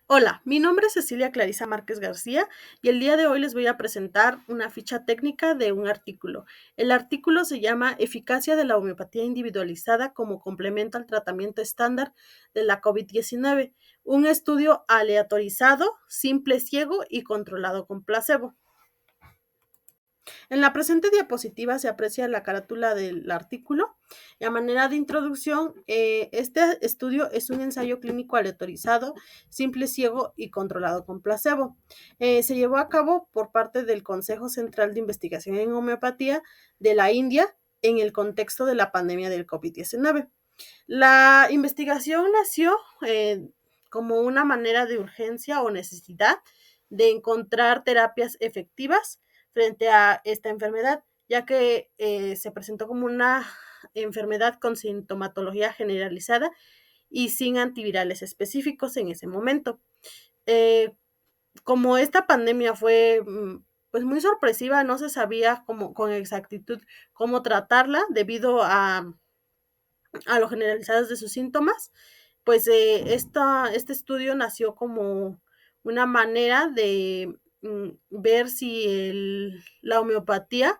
Hola, mi nombre es Cecilia Clarisa Márquez García y el día de hoy les voy a presentar una ficha técnica de un artículo. El artículo se llama Eficacia de la homeopatía individualizada como complemento al tratamiento estándar de la COVID-19, un estudio aleatorizado, simple, ciego y controlado con placebo. En la presente diapositiva se aprecia la carátula del artículo y a manera de introducción, este estudio es un ensayo clínico aleatorizado, simple, ciego y controlado con placebo. Se llevó a cabo por parte del Consejo Central de Investigación en Homeopatía de la India en el contexto de la pandemia del COVID-19. La investigación nació como una manera de urgencia o necesidad de encontrar terapias efectivas frente a esta enfermedad, ya que se presentó como una enfermedad con sintomatología generalizada y sin antivirales específicos en ese momento. Eh, como esta pandemia fue pues muy sorpresiva, no se sabía con exactitud cómo tratarla debido a lo generalizados de sus síntomas, pues este estudio nació como una manera de ver si la homeopatía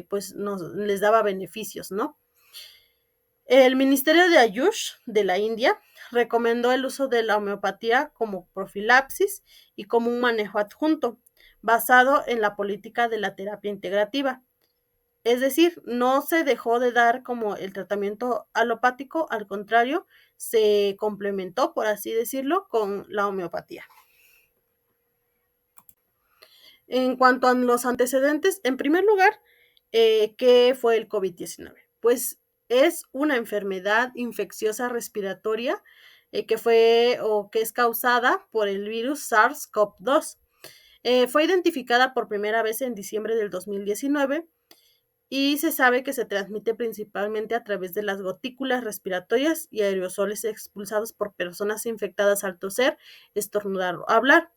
pues les daba beneficios, ¿no? El Ministerio de Ayush de la India recomendó el uso de la homeopatía como profilaxis y como un manejo adjunto, basado en la política de la terapia integrativa. Es decir, no se dejó de dar como el tratamiento alopático, al contrario, se complementó, por así decirlo, con la homeopatía. En cuanto a los antecedentes, en primer lugar, ¿qué fue el COVID-19? Pues es una enfermedad infecciosa respiratoria que fue o que es causada por el virus SARS-CoV-2. Fue identificada por primera vez en diciembre del 2019 y se sabe que se transmite principalmente a través de las gotículas respiratorias y aerosoles expulsados por personas infectadas al toser, estornudar o hablar.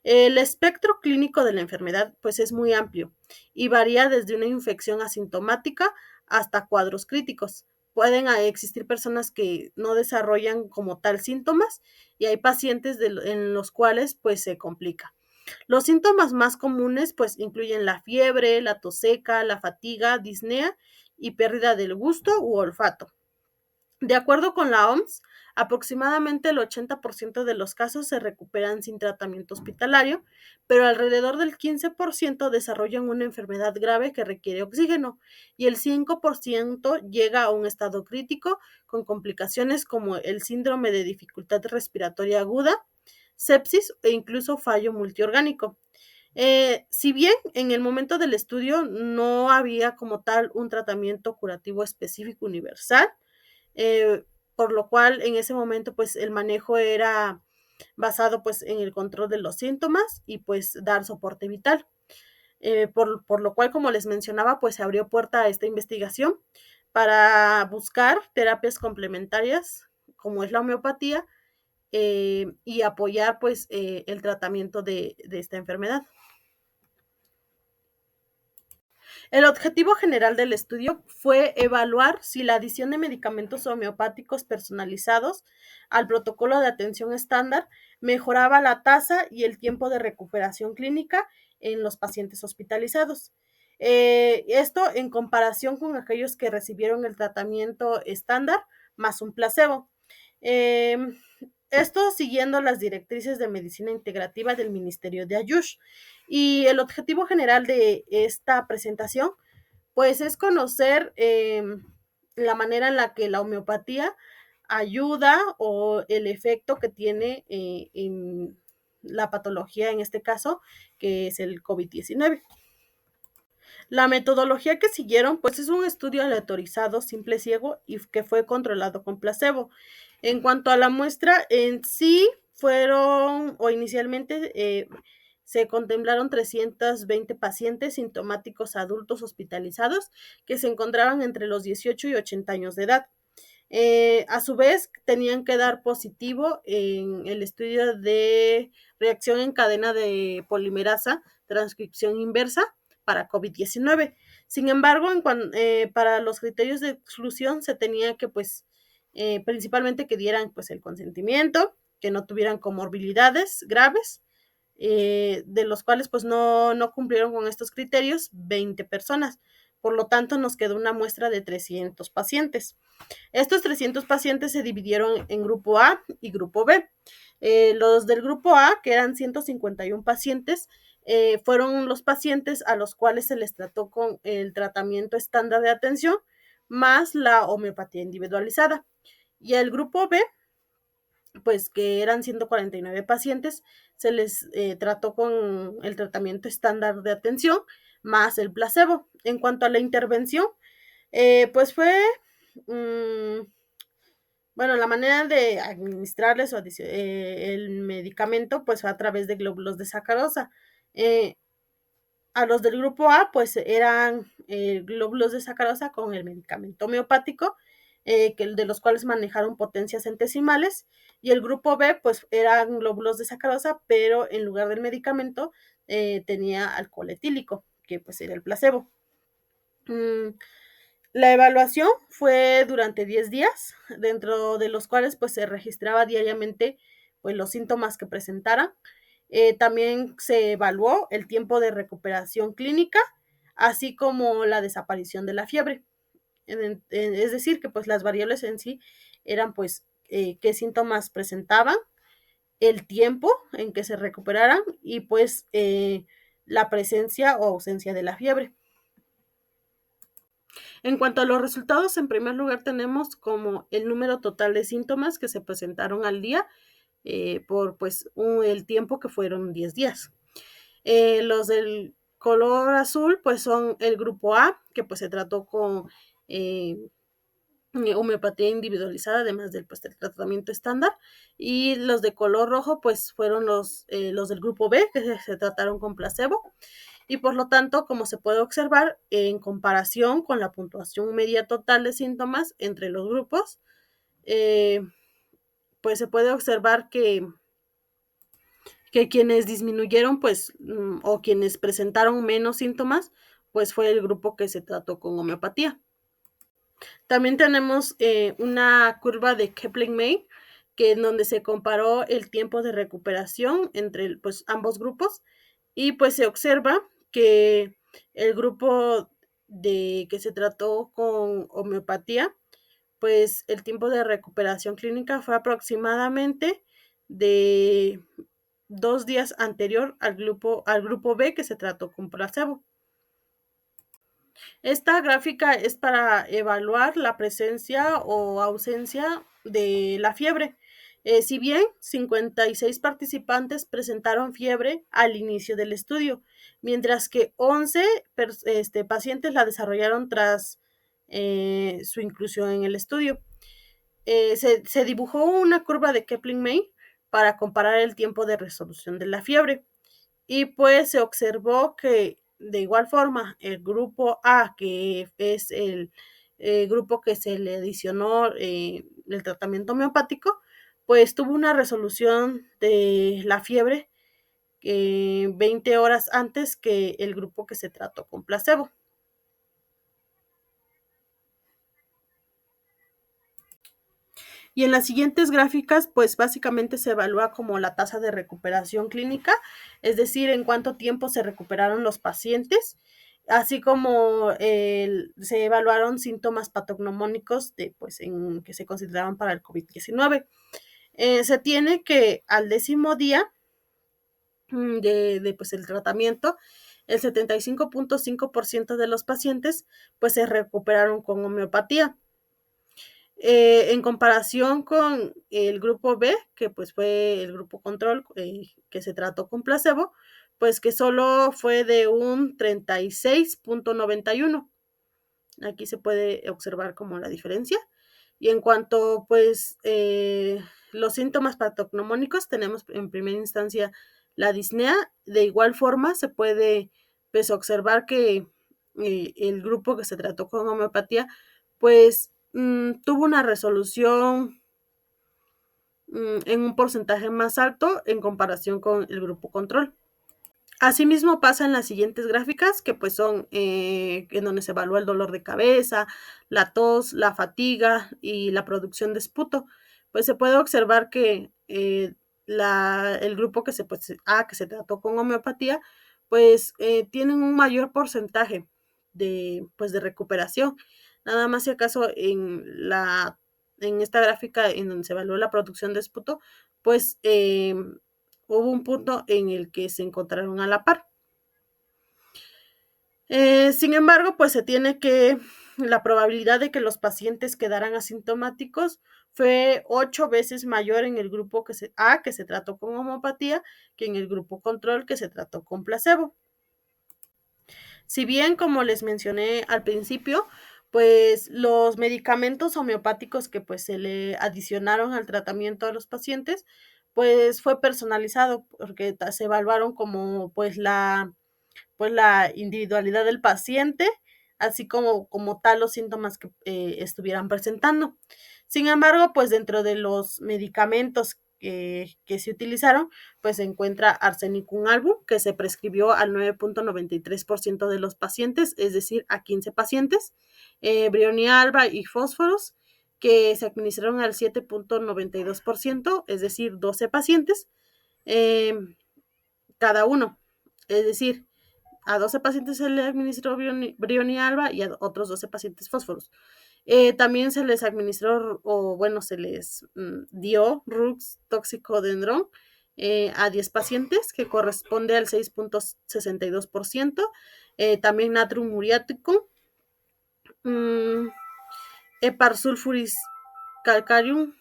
El espectro clínico de la enfermedad pues es muy amplio y varía desde una infección asintomática hasta cuadros críticos. Pueden existir personas que no desarrollan como tal síntomas y hay pacientes en los cuales pues se complica. Los síntomas más comunes pues incluyen la fiebre, la tos seca, la fatiga, disnea y pérdida del gusto u olfato. De acuerdo con la OMS, aproximadamente el 80% de los casos se recuperan sin tratamiento hospitalario, pero alrededor del 15% desarrollan una enfermedad grave que requiere oxígeno y el 5% llega a un estado crítico con complicaciones como el síndrome de dificultad respiratoria aguda, sepsis e incluso fallo multiorgánico. Si bien en el momento del estudio no había como tal un tratamiento curativo específico universal, eh, por lo cual en ese momento pues el manejo era basado pues en el control de los síntomas y pues dar soporte vital. Por lo cual, como les mencionaba, pues se abrió puerta a esta investigación para buscar terapias complementarias como es la homeopatía y apoyar pues el tratamiento de esta enfermedad. El objetivo general del estudio fue evaluar si la adición de medicamentos homeopáticos personalizados al protocolo de atención estándar mejoraba la tasa y el tiempo de recuperación clínica en los pacientes hospitalizados. Esto en comparación con aquellos que recibieron el tratamiento estándar más un placebo. Eh, Esto siguiendo las directrices de medicina integrativa del Ministerio de Ayush. Y el objetivo general de esta presentación, pues es conocer la manera en la que la homeopatía ayuda o el efecto que tiene en la patología, en este caso, que es el COVID-19. La metodología que siguieron, pues es un estudio aleatorizado, simple, ciego y que fue controlado con placebo. En cuanto a la muestra en sí, fueron o inicialmente se contemplaron 320 pacientes sintomáticos adultos hospitalizados que se encontraban entre los 18 y 80 años de edad. A su vez, tenían que dar positivo en el estudio de reacción en cadena de polimerasa, transcripción inversa para COVID-19. Sin embargo, para los criterios de exclusión se tenía que, pues, principalmente que dieran pues el consentimiento, que no tuvieran comorbilidades graves, de los cuales pues no cumplieron con estos criterios 20 personas. Por lo tanto, nos quedó una muestra de 300 pacientes. Estos 300 pacientes se dividieron en grupo A y grupo B. Los del grupo A, que eran 151 pacientes, fueron los pacientes a los cuales se les trató con el tratamiento estándar de atención más la homeopatía individualizada. Y el grupo B, pues que eran 149 pacientes, se les trató con el tratamiento estándar de atención más el placebo. En cuanto a la intervención, pues fue, bueno, la manera de administrarles el medicamento pues fue a través de glóbulos de sacarosa. A los del grupo A pues eran glóbulos de sacarosa con el medicamento homeopático, de los cuales manejaron potencias centesimales, y el grupo B pues eran glóbulos de sacarosa, pero en lugar del medicamento tenía alcohol etílico, que pues era el placebo. La evaluación fue durante 10 días, dentro de los cuales pues se registraba diariamente pues los síntomas que presentaran. También se evaluó el tiempo de recuperación clínica, así como la desaparición de la fiebre. Es decir, que pues las variables en sí eran pues qué síntomas presentaban, el tiempo en que se recuperaran y pues la presencia o ausencia de la fiebre. En cuanto a los resultados, en primer lugar tenemos como el número total de síntomas que se presentaron al día por pues el tiempo que fueron 10 días. Los del color azul pues son el grupo A, que pues se trató con homeopatía individualizada, además del tratamiento estándar, y los de color rojo pues fueron los del grupo B, que se trataron con placebo. Y por lo tanto, como se puede observar, en comparación con la puntuación media total de síntomas entre los grupos, pues se puede observar que quienes disminuyeron, pues, o quienes presentaron menos síntomas, pues fue el grupo que se trató con homeopatía. También tenemos una curva de Kaplan-Meier, que en donde se comparó el tiempo de recuperación entre pues, ambos grupos, y pues se observa que el grupo que se trató con homeopatía, pues el tiempo de recuperación clínica fue aproximadamente de 2 días anterior al grupo B, que se trató con placebo. Esta gráfica es para evaluar la presencia o ausencia de la fiebre. Si bien 56 participantes presentaron fiebre al inicio del estudio, mientras que 11 pacientes la desarrollaron tras su inclusión en el estudio. Se dibujó una curva de Kaplan-Meier para comparar el tiempo de resolución de la fiebre. Y pues se observó que de igual forma el grupo A, que es el grupo que se le adicionó el tratamiento homeopático, pues tuvo una resolución de la fiebre 20 horas antes que el grupo que se trató con placebo. Y en las siguientes gráficas, pues básicamente se evalúa como la tasa de recuperación clínica, es decir, en cuánto tiempo se recuperaron los pacientes, así como se evaluaron síntomas patognomónicos que se consideraban para el COVID-19. Se tiene que al 10º día pues, el tratamiento, el 75.5% de los pacientes pues se recuperaron con homeopatía. En comparación con el grupo B, que pues fue el grupo control que se trató con placebo, pues que solo fue de un 36.91. Aquí se puede observar como la diferencia. Y en cuanto pues los síntomas patognomónicos, tenemos en primera instancia la disnea. De igual forma se puede pues observar que el grupo que se trató con homeopatía pues tuvo una resolución en un porcentaje más alto en comparación con el grupo control. Asimismo pasa en las siguientes gráficas, que pues son en donde se evalúa el dolor de cabeza, la tos, la fatiga y la producción de esputo. Pues se puede observar que el grupo que se trató con homeopatía, pues tienen un mayor porcentaje de recuperación. Nada más si acaso en esta gráfica en donde se evaluó la producción de esputo, pues hubo un punto en el que se encontraron a la par. Sin embargo, pues la probabilidad de que los pacientes quedaran asintomáticos fue 8 veces mayor en el grupo que se trató con homeopatía, que en el grupo control que se trató con placebo. Si bien, como les mencioné al principio, pues los medicamentos homeopáticos que pues se le adicionaron al tratamiento a los pacientes, pues fue personalizado porque se evaluaron como pues la individualidad del paciente, así como tal los síntomas que estuvieran presentando. Sin embargo, pues dentro de los medicamentos que se utilizaron, pues se encuentra arsenicum album, que se prescribió al 9.93% de los pacientes, es decir, a 15 pacientes, brionia alba y fósforos, que se administraron al 7.92%, es decir, 12 pacientes, eh, cada uno. Es decir, a 12 pacientes se les administró brionia alba y a otros 12 pacientes fósforos. También se les administró, o bueno, se les dio Rux toxicodendron a 10 pacientes, que corresponde al 6.62%. También natrium muriaticum, heparsulfuris calcarium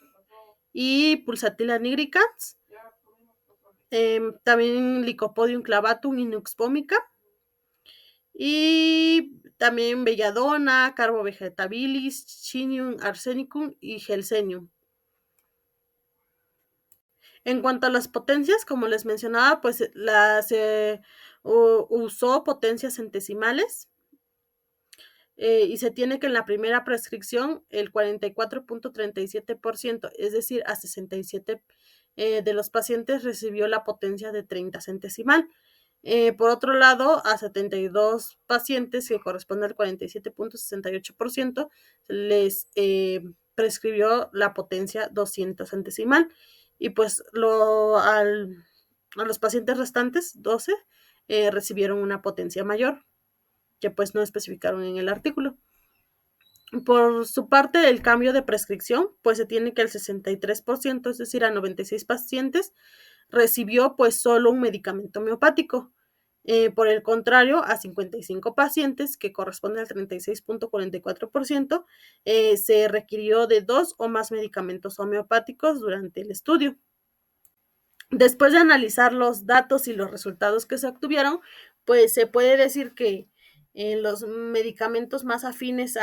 y pulsatilla nigricans. También Lycopodium clavatum y Nux vomica. Y también belladona, carbo vegetabilis, chinium arsenicum y gelsenium. En cuanto a las potencias, como les mencionaba, pues se usó potencias centesimales, y se tiene que en la primera prescripción el 44.37%, es decir, a 67 de los pacientes recibió la potencia de 30 centesimal. Por otro lado, a 72 pacientes, que corresponde al 47.68%, les prescribió la potencia 200 centesimal. Y pues a los pacientes restantes, 12, recibieron una potencia mayor, que pues no especificaron en el artículo. Por su parte, el cambio de prescripción, pues se tiene que el 63%, es decir, a 96 pacientes, recibió pues solo un medicamento homeopático. Por el contrario, a 55 pacientes, que corresponde al 36.44%, se requirió de 2 o más medicamentos homeopáticos durante el estudio. Después de analizar los datos y los resultados que se obtuvieron, pues se puede decir que los medicamentos más afines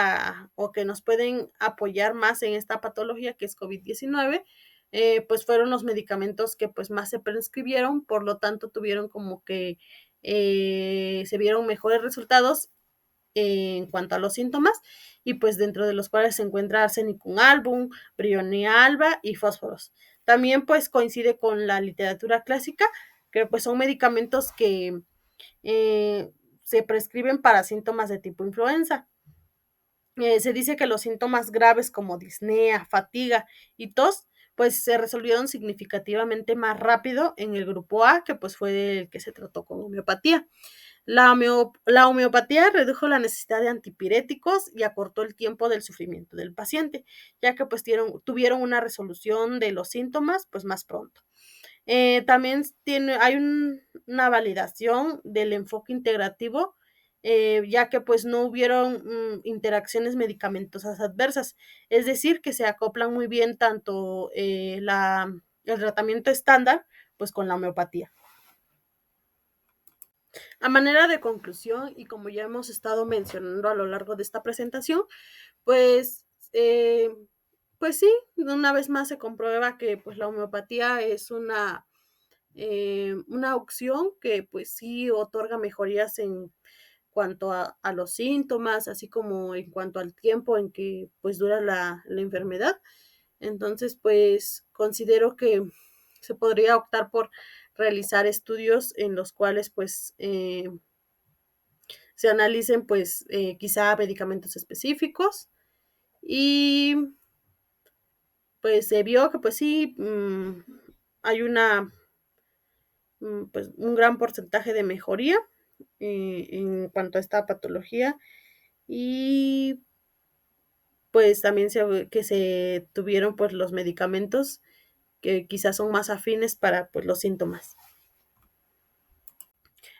o que nos pueden apoyar más en esta patología que es COVID-19, pues fueron los medicamentos que pues más se prescribieron, por lo tanto tuvieron como que se vieron mejores resultados en cuanto a los síntomas, y pues dentro de los cuales se encuentra arsenicum album, brionia alba y fósforos. También pues coincide con la literatura clásica, que pues son medicamentos que se prescriben para síntomas de tipo influenza. Se dice que los síntomas graves como disnea, fatiga y tos, pues se resolvieron significativamente más rápido en el grupo A, que pues fue el que se trató con homeopatía. La homeopatía redujo la necesidad de antipiréticos y acortó el tiempo del sufrimiento del paciente, ya que pues tuvieron una resolución de los síntomas pues más pronto. También hay una validación del enfoque integrativo, ya que pues no hubieron interacciones medicamentosas adversas, es decir, que se acoplan muy bien tanto el tratamiento estándar pues con la homeopatía. A manera de conclusión, y como ya hemos estado mencionando a lo largo de esta presentación, pues, pues sí, una vez más se comprueba que pues la homeopatía es una opción que pues sí otorga mejorías en cuanto a los síntomas, así como en cuanto al tiempo en que pues dura la enfermedad. Entonces, pues considero que se podría optar por realizar estudios en los cuales pues se analicen pues quizá medicamentos específicos, y pues se vio que pues sí, hay pues, un gran porcentaje de mejoría en cuanto a esta patología y pues también que se tuvieron pues los medicamentos que quizás son más afines para pues los síntomas.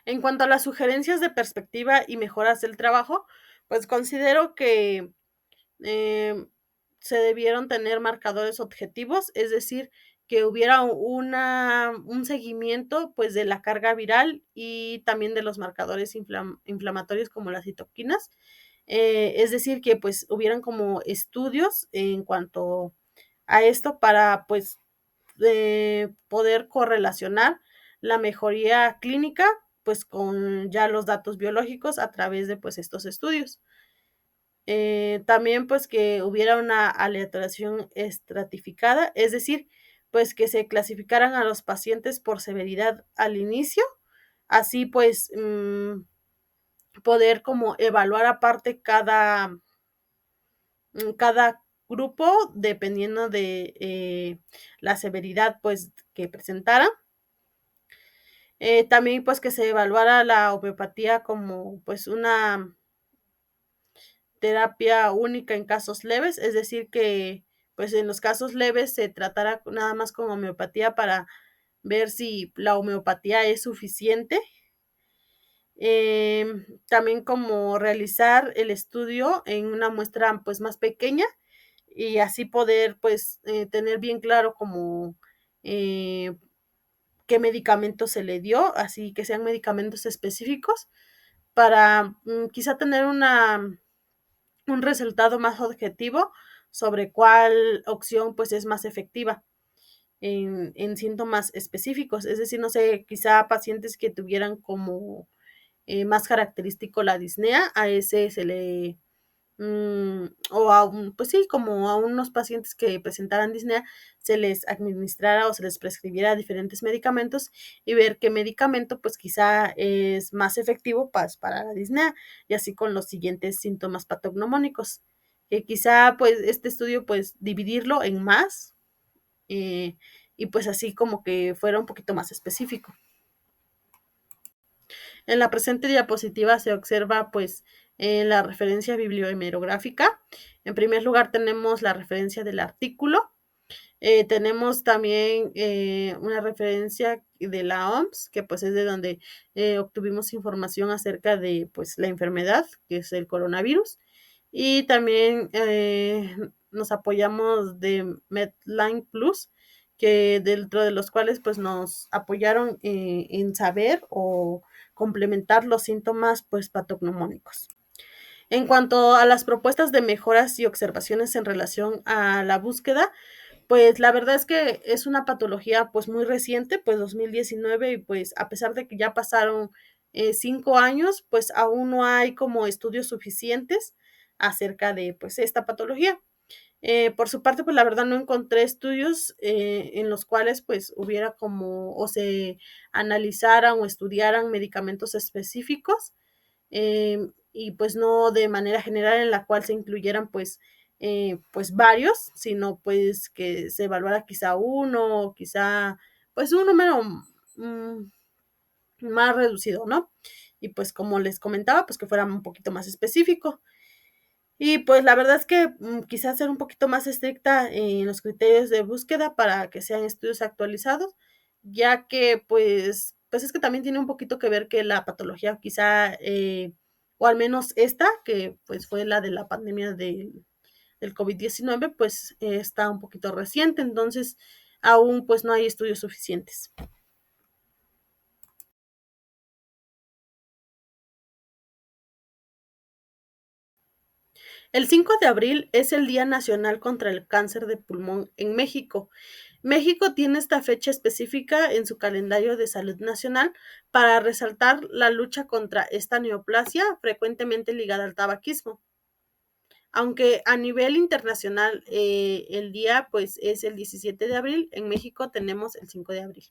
En cuanto a las sugerencias de perspectiva y mejoras del trabajo, pues considero que eh, se debieron tener marcadores objetivos, es decir, que hubiera un seguimiento pues de la carga viral y también de los marcadores inflamatorios como las citoquinas. Es decir, que pues hubieran como estudios en cuanto a esto para pues poder correlacionar la mejoría clínica pues con ya los datos biológicos a través de pues estos estudios. También pues que hubiera una aleatorización estratificada, es decir, pues que se clasificaran a los pacientes por severidad al inicio, así pues poder como evaluar aparte cada grupo dependiendo de la severidad pues que presentara. También pues que se evaluara la homeopatía como pues una terapia única en casos leves, es decir, que pues en los casos leves se tratara nada más con homeopatía para ver si la homeopatía es suficiente. También como realizar el estudio en una muestra pues más pequeña y así poder pues tener bien claro como eh, qué medicamento se le dio, así que sean medicamentos específicos para quizá tener un resultado más objetivo sobre cuál opción pues es más efectiva en síntomas específicos. Es decir, no sé, quizá pacientes que tuvieran como más característico la disnea, a ese se le o a pues sí, como a unos pacientes que presentaran disnea, se les administrara o se les prescribiera diferentes medicamentos y ver qué medicamento pues quizá es más efectivo para la disnea y así con los siguientes síntomas patognomónicos. Que quizá pues este estudio pues dividirlo en más eh, y pues así como que fuera un poquito más específico. En la presente diapositiva se observa pues la referencia bibliohemerográfica. En primer lugar tenemos la referencia del artículo. Tenemos también una referencia de la OMS, que pues es de donde obtuvimos información acerca de pues la enfermedad, que es el coronavirus. Y también nos apoyamos de Medline Plus, que dentro de los cuales pues nos apoyaron en saber o complementar los síntomas pues patognomónicos. En cuanto a las propuestas de mejoras y observaciones en relación a la búsqueda, pues la verdad es que es una patología pues muy reciente, pues 2019 y pues a pesar de que ya pasaron 5 años, pues aún no hay como estudios suficientes acerca de pues esta patología. Por su parte, pues la verdad no encontré estudios en los cuales pues hubiera como o se analizaran o estudiaran medicamentos específicos y pues no de manera general en la cual se incluyeran pues varios, sino pues que se evaluara quizá uno, o quizá pues un número más reducido, ¿no? Y pues como les comentaba, pues que fuera un poquito más específico. Y pues la verdad es que quizás ser un poquito más estricta en los criterios de búsqueda para que sean estudios actualizados, ya que pues es que también tiene un poquito que ver que la patología quizá, o al menos esta, que pues fue la de la pandemia del COVID-19, pues está un poquito reciente, entonces aún pues no hay estudios suficientes. El 5 de abril es el Día Nacional contra el Cáncer de Pulmón en México. México tiene esta fecha específica en su calendario de salud nacional para resaltar la lucha contra esta neoplasia frecuentemente ligada al tabaquismo. Aunque a nivel internacional el día pues es el 17 de abril, en México tenemos el 5 de abril.